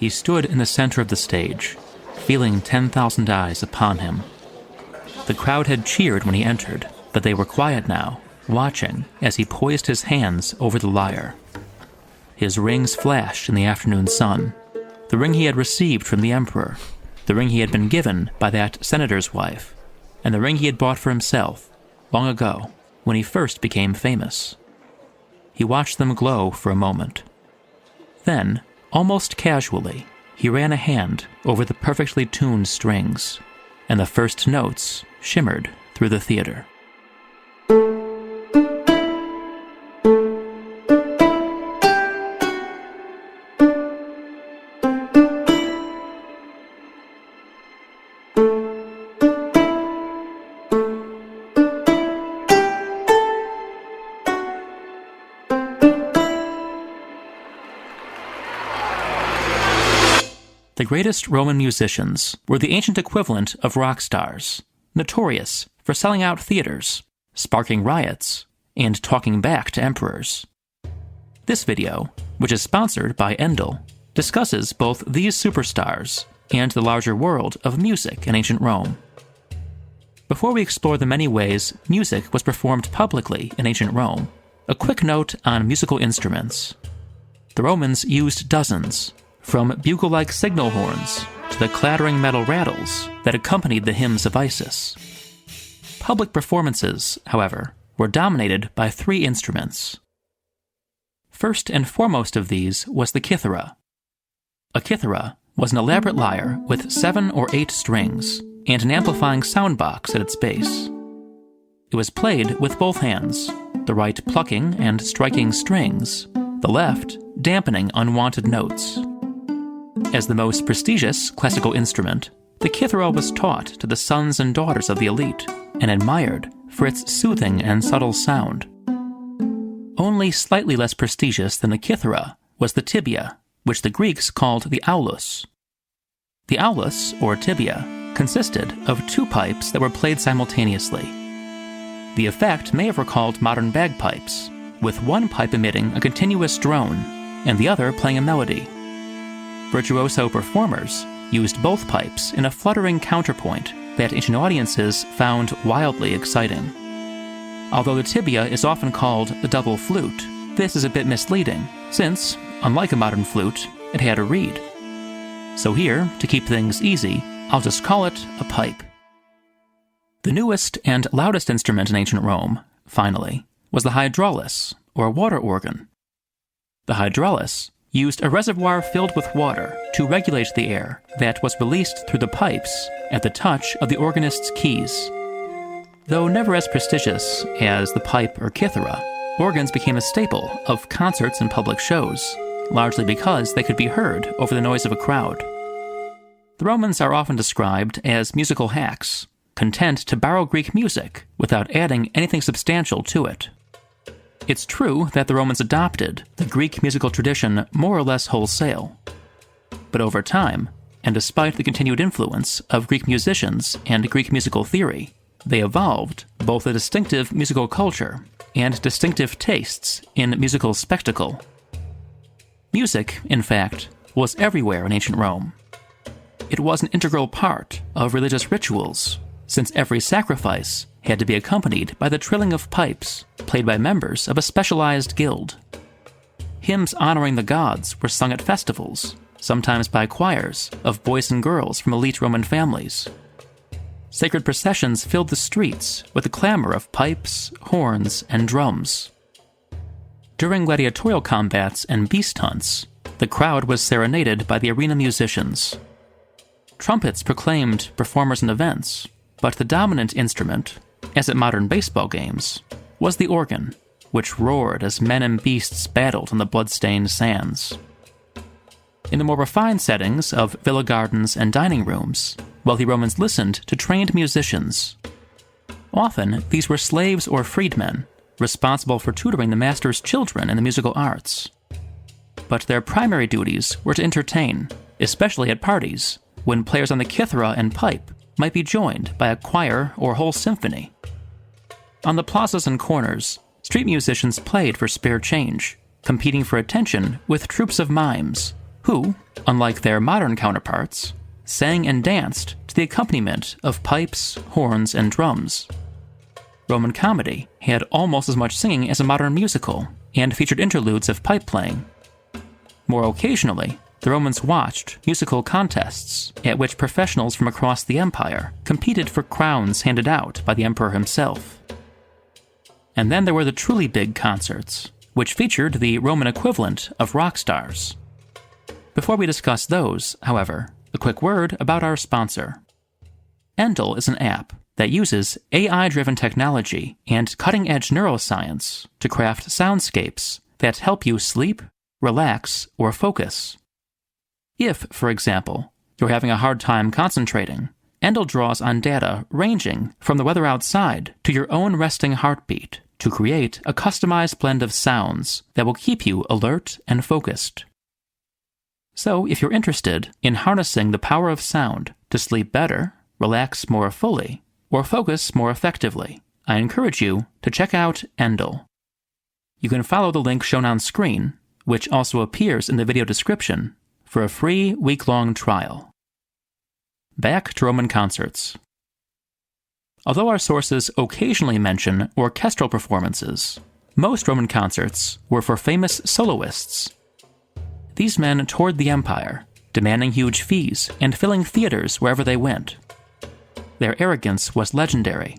He stood in the center of the stage, feeling 10,000 eyes upon him. The crowd had cheered when he entered, but they were quiet now, watching as he poised his hands over the lyre. His rings flashed in the afternoon sun, the ring he had received from the emperor, the ring he had been given by that senator's wife, and the ring he had bought for himself long ago when he first became famous. He watched them glow for a moment. Then, almost casually, he ran a hand over the perfectly tuned strings, and the first notes shimmered through the theater. The greatest Roman musicians were the ancient equivalent of rock stars, notorious for selling out theaters, sparking riots, and talking back to emperors. This video, which is sponsored by Endel, discusses both these superstars and the larger world of music in ancient Rome. Before we explore the many ways music was performed publicly in ancient Rome, a quick note on musical instruments. The Romans used dozens, from bugle-like signal horns to the clattering metal rattles that accompanied the hymns of Isis. Public performances, however, were dominated by 3 instruments. First and foremost of these was the cithara. A cithara was an elaborate lyre with 7 or 8 strings and an amplifying sound box at its base. It was played with both hands, the right plucking and striking strings, the left dampening unwanted notes. As the most prestigious classical instrument, the cithara was taught to the sons and daughters of the elite and admired for its soothing and subtle sound. Only slightly less prestigious than the cithara was the tibia, which the Greeks called the aulos. The aulos, or tibia, consisted of 2 pipes that were played simultaneously. The effect may have recalled modern bagpipes, with one pipe emitting a continuous drone and the other playing a melody. Virtuoso performers used both pipes in a fluttering counterpoint that ancient audiences found wildly exciting. Although the tibia is often called the double flute, this is a bit misleading, since, unlike a modern flute, it had a reed. So here, to keep things easy, I'll just call it a pipe. The newest and loudest instrument in ancient Rome, finally, was the hydraulis, or water organ. The hydraulis used a reservoir filled with water to regulate the air that was released through the pipes at the touch of the organist's keys. Though never as prestigious as the pipe or cithara, organs became a staple of concerts and public shows, largely because they could be heard over the noise of a crowd. The Romans are often described as musical hacks, content to borrow Greek music without adding anything substantial to it. It's true that the Romans adopted the Greek musical tradition more or less wholesale. But over time, and despite the continued influence of Greek musicians and Greek musical theory, they evolved both a distinctive musical culture and distinctive tastes in musical spectacle. Music, in fact, was everywhere in ancient Rome. It was an integral part of religious rituals, since every sacrifice had to be accompanied by the trilling of pipes, played by members of a specialized guild. Hymns honoring the gods were sung at festivals, sometimes by choirs of boys and girls from elite Roman families. Sacred processions filled the streets with the clamor of pipes, horns, and drums. During gladiatorial combats and beast hunts, the crowd was serenaded by the arena musicians. Trumpets proclaimed performers and events, but the dominant instrument, as at modern baseball games, was the organ, which roared as men and beasts battled on the blood-stained sands. In the more refined settings of villa gardens and dining rooms, wealthy Romans listened to trained musicians. Often, these were slaves or freedmen, responsible for tutoring the master's children in the musical arts. But their primary duties were to entertain, especially at parties, when players on the cithara and pipe might be joined by a choir or whole symphony. On the plazas and corners, street musicians played for spare change, competing for attention with troops of mimes, who, unlike their modern counterparts, sang and danced to the accompaniment of pipes, horns, and drums. Roman comedy had almost as much singing as a modern musical, and featured interludes of pipe playing. More occasionally, the Romans watched musical contests at which professionals from across the empire competed for crowns handed out by the emperor himself. And then there were the truly big concerts, which featured the Roman equivalent of rock stars. Before we discuss those, however, a quick word about our sponsor. Endel is an app that uses AI-driven technology and cutting-edge neuroscience to craft soundscapes that help you sleep, relax, or focus. If, for example, you're having a hard time concentrating, Endel draws on data ranging from the weather outside to your own resting heartbeat to create a customized blend of sounds that will keep you alert and focused. So, if you're interested in harnessing the power of sound to sleep better, relax more fully, or focus more effectively, I encourage you to check out Endel. You can follow the link shown on screen, which also appears in the video description, for a free week-long trial. Back to Roman concerts. Although our sources occasionally mention orchestral performances, most Roman concerts were for famous soloists. These men toured the empire, demanding huge fees and filling theaters wherever they went. Their arrogance was legendary.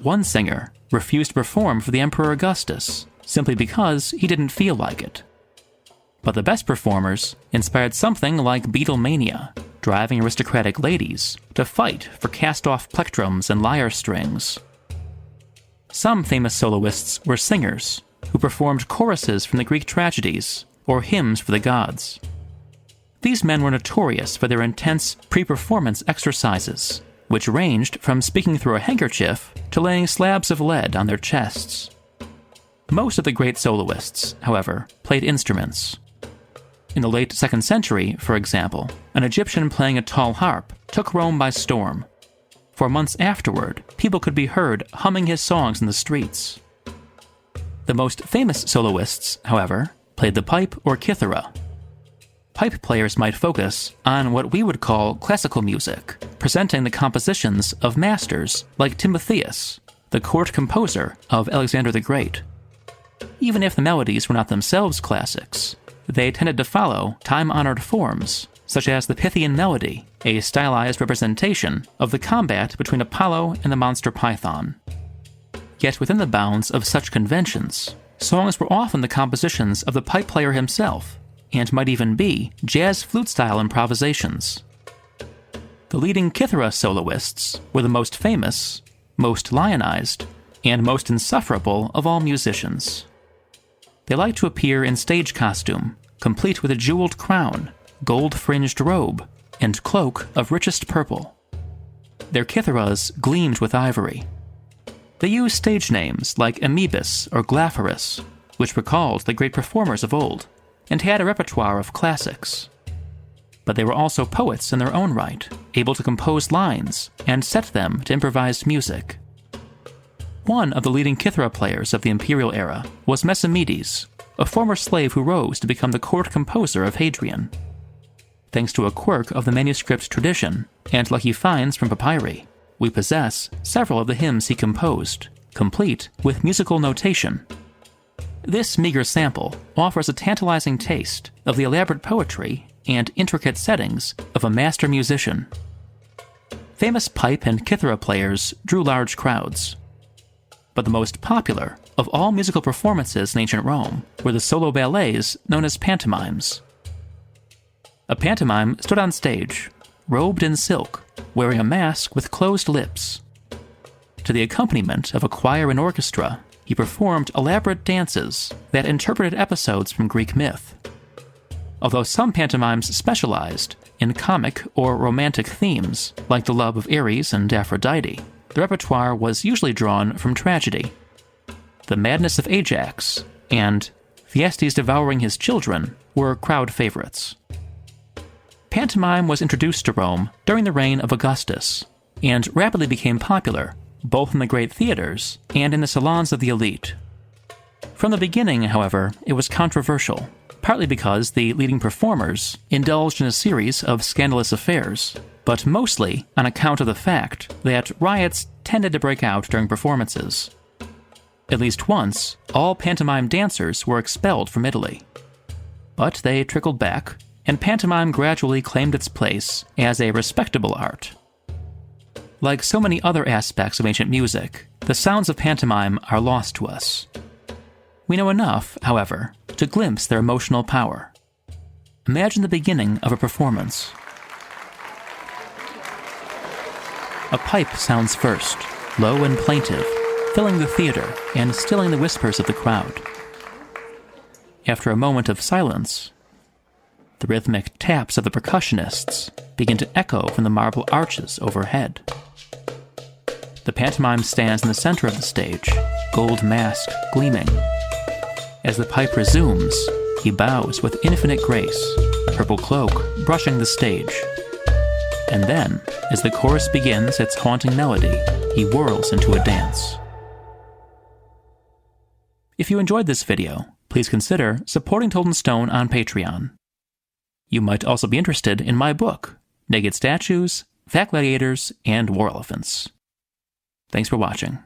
One singer refused to perform for the Emperor Augustus simply because he didn't feel like it. But the best performers inspired something like Beatlemania, driving aristocratic ladies to fight for cast-off plectrums and lyre strings. Some famous soloists were singers who performed choruses from the Greek tragedies or hymns for the gods. These men were notorious for their intense pre-performance exercises, which ranged from speaking through a handkerchief to laying slabs of lead on their chests. Most of the great soloists, however, played instruments. In the late 2nd century, for example, an Egyptian playing a tall harp took Rome by storm. For months afterward, people could be heard humming his songs in the streets. The most famous soloists, however, played the pipe or cithara. Pipe players might focus on what we would call classical music, presenting the compositions of masters like Timotheus, the court composer of Alexander the Great. Even if the melodies were not themselves classics, they tended to follow time-honored forms, such as the Pythian melody, a stylized representation of the combat between Apollo and the monster Python. Yet within the bounds of such conventions, songs were often the compositions of the pipe player himself, and might even be jazz flute-style improvisations. The leading cithara soloists were the most famous, most lionized, and most insufferable of all musicians. They liked to appear in stage costume, complete with a jeweled crown, gold-fringed robe, and cloak of richest purple. Their kitharas gleamed with ivory. They used stage names like Amebus or Glapharus, which recalled the great performers of old, and had a repertoire of classics. But they were also poets in their own right, able to compose lines and set them to improvised music. One of the leading cithara players of the imperial era was Messamides, a former slave who rose to become the court composer of Hadrian. Thanks to a quirk of the manuscript tradition and lucky finds from papyri, we possess several of the hymns he composed, complete with musical notation. This meager sample offers a tantalizing taste of the elaborate poetry and intricate settings of a master musician. Famous pipe and cithara players drew large crowds. But the most popular of all musical performances in ancient Rome were the solo ballets known as pantomimes. A pantomime stood on stage, robed in silk, wearing a mask with closed lips. To the accompaniment of a choir and orchestra, he performed elaborate dances that interpreted episodes from Greek myth. Although some pantomimes specialized in comic or romantic themes, like the love of Ares and Aphrodite, the repertoire was usually drawn from tragedy. The Madness of Ajax and Thyestes devouring his children were crowd favorites. Pantomime was introduced to Rome during the reign of Augustus, and rapidly became popular, both in the great theaters and in the salons of the elite. From the beginning, however, it was controversial, partly because the leading performers indulged in a series of scandalous affairs, but mostly on account of the fact that riots tended to break out during performances. At least once, all pantomime dancers were expelled from Italy. But they trickled back, and pantomime gradually claimed its place as a respectable art. Like so many other aspects of ancient music, the sounds of pantomime are lost to us. We know enough, however, to glimpse their emotional power. Imagine the beginning of a performance. A pipe sounds first, low and plaintive, filling the theater and stilling the whispers of the crowd. After a moment of silence, the rhythmic taps of the percussionists begin to echo from the marble arches overhead. The pantomime stands in the center of the stage, gold mask gleaming. As the pipe resumes, he bows with infinite grace, a purple cloak brushing the stage. And then, as the chorus begins its haunting melody, he whirls into a dance. If you enjoyed this video, please consider supporting Told in Stone on Patreon. You might also be interested in my book, Naked Statues, Fat Gladiators, and War Elephants. Thanks for watching.